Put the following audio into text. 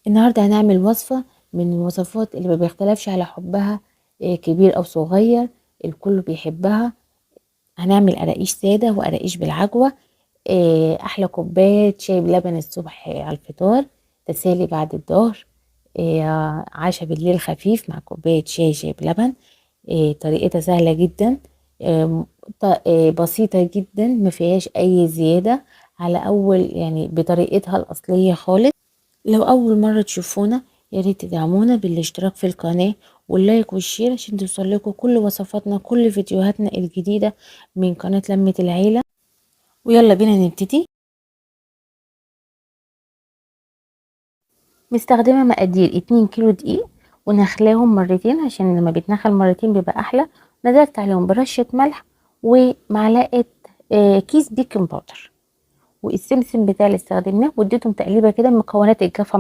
النهاردة هنعمل وصفة من الوصفات اللي ما بيختلفش على حبها كبير أو صغير، الكل بيحبها. هنعمل قراقيش سادة وقراقيش بالعجوة. أحلى كوباية شاي بلبن الصبح على الفطار، تسالي بعد الظهر، عشاء بالليل خفيف مع كوباية شاي بلبن. طريقتها سهلة جدا، بسيطة جدا، ما فيهاش أي زيادة على أول، يعني بطريقتها الأصلية خالص. لو أول مرة تشوفونا ياريت تدعمونا بالاشتراك في القناة واللايك والشير عشان توصلكوا كل وصفاتنا، كل فيديوهاتنا الجديدة من قناة لمة العيلة. ويلا بينا نبتدي. مستخدمة مقادير 2 كيلو دقيق، ونخلاهم مرتين عشان لما بيتنخل مرتين بيبقى أحلى. نزلت عليهم برشة ملح ومعلقة كيس بيكنج باودر، والسمسم بتاعي اللي استخدمناه، واديتهم تقليبة كده، المكونات الجافة